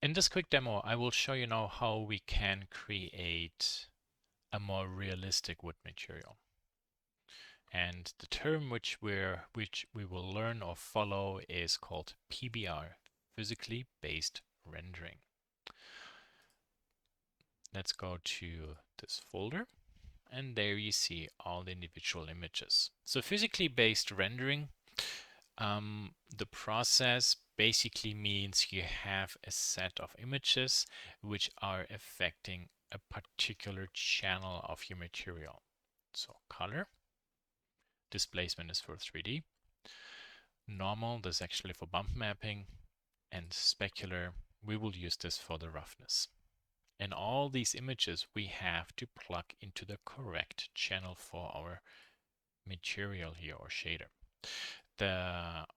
In this quick demo, I will show you now how we can create a more realistic wood material. And the term which we will learn or follow is called PBR, physically based rendering. Let's go to this folder, and there you see all the individual images. So physically based rendering, the process basically means you have a set of images which are affecting a particular channel of your material. So color, displacement is for 3D, normal, this is actually for bump mapping, and specular, we will use this for the roughness. And all these images we have to plug into the correct channel for our material here or shader.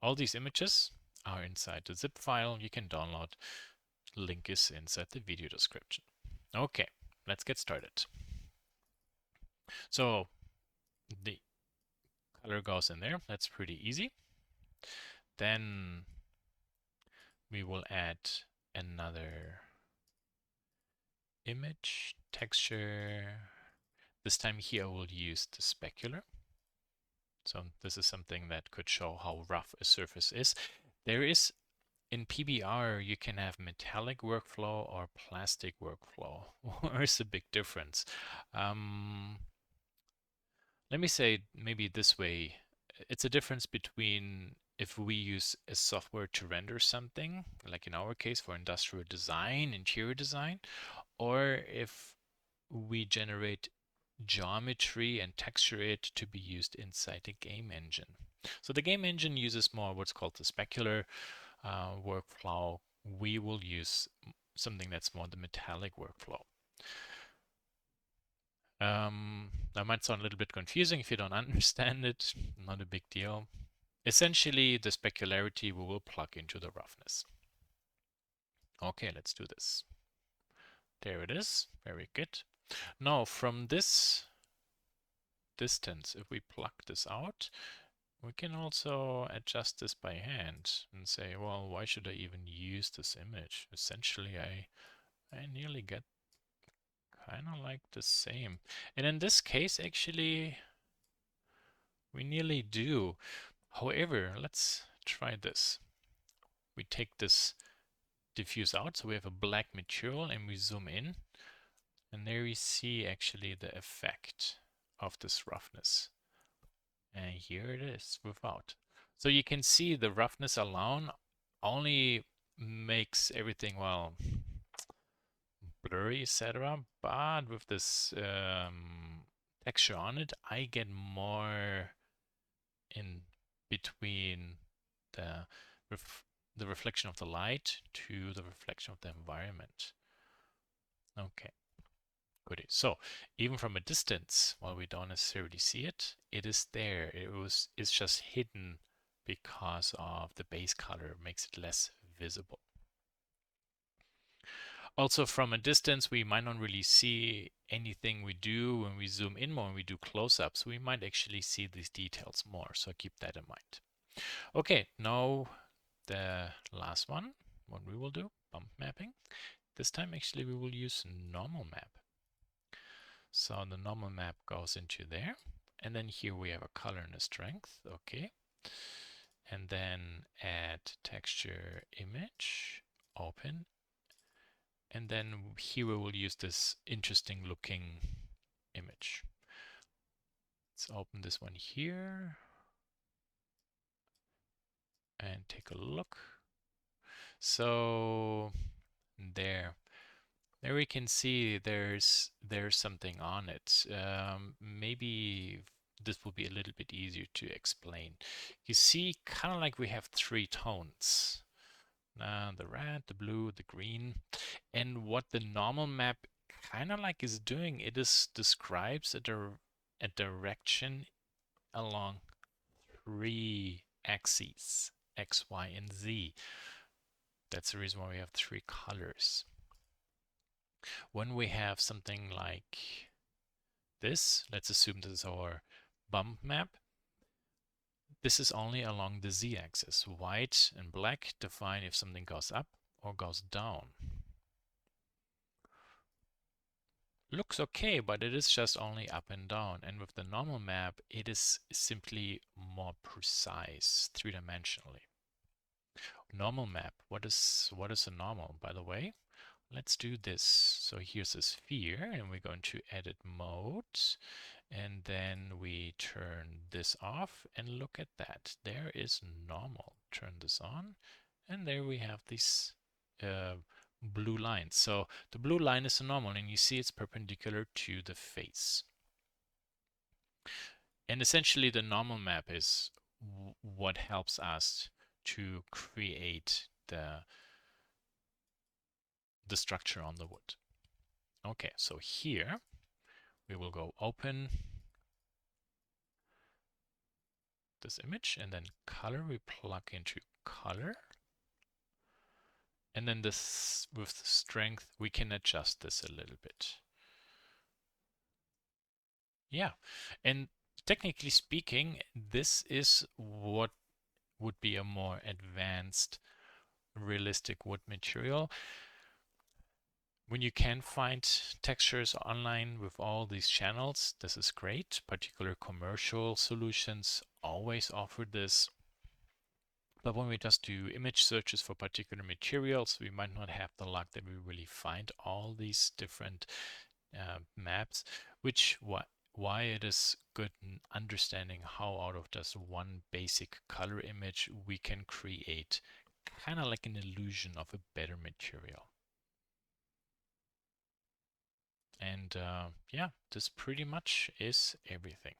All these images are inside the zip file you can download. Link is inside the video description. Okay, let's get started. So the color goes in there. That's pretty easy. Then we will add another image texture. This time here I will use the specular. So this is something that could show how rough a surface is. There is in PBR you can have metallic workflow or plastic workflow. Where's the big difference? Let me say it maybe this way. It's a difference between if we use a software to render something, like in our case for industrial design, interior design, or if we generate geometry and texture it to be used inside a game engine. So the game engine uses more what's called the specular workflow. We will use something that's more the metallic workflow. That might sound a little bit confusing if you don't understand it, not a big deal. Essentially, the specularity we will plug into the roughness. Okay, let's do this. There it is, very good. Now from this distance, if we plug this out, we can also adjust this by hand and say, well, why should I even use this image? Essentially, I nearly get kind of like the same. And in this case, actually, we nearly do. However, let's try this. We take this diffuse out, so we have a black material, and we zoom in. And there we see actually the effect of this roughness. And here it is without. So you can see the roughness alone only makes everything, well, blurry, etc. But with this texture on it, I get more in between the the reflection of the light to the reflection of the environment. Okay, goody. So even from a distance, while we don't necessarily see it, it is there. It's just hidden because of the base color makes it less visible. Also from a distance, we might not really see anything we do. When we zoom in more, when we do close-ups, we might actually see these details more. So keep that in mind. Okay, now the last one, what we will do, bump mapping. This time actually we will use normal map. So the normal map goes into there. And then here we have a color and a strength. Okay. And then add texture image, open. And then here we will use this interesting looking image. Let's open this one here and take a look. So there we can see there's something on it. Maybe this will be a little bit easier to explain. You see, kind of like we have three tones. The red, the blue, the green. And what the normal map kind of like is doing, it is describes a direction along three axes, X, Y, and Z. That's the reason why we have three colors. When we have something like this, let's assume this is our bump map. This is only along the Z-axis. White and black define if something goes up or goes down. Looks okay, but it is just only up and down. And with the normal map, it is simply more precise three-dimensionally. Normal map, what is a normal, by the way? Let's do this. So here's a sphere, and we're going to edit mode, and then we turn this off, and look at that. There is normal. Turn this on, and there we have this blue line. So the blue line is a normal, and you see it's perpendicular to the face. And essentially the normal map is what helps us to create the structure on the wood. Okay, so here we will go open this image, and then color we plug into color. And then this, with strength, we can adjust this a little bit. Yeah, and technically speaking, this is what would be a more advanced, realistic wood material. When you can find textures online with all these channels, this is great. Particular commercial solutions always offer this. But when we just do image searches for particular materials, we might not have the luck that we really find all these different maps, which why it is good in understanding how out of just one basic color image we can create kind of like an illusion of a better material. And yeah, this pretty much is everything.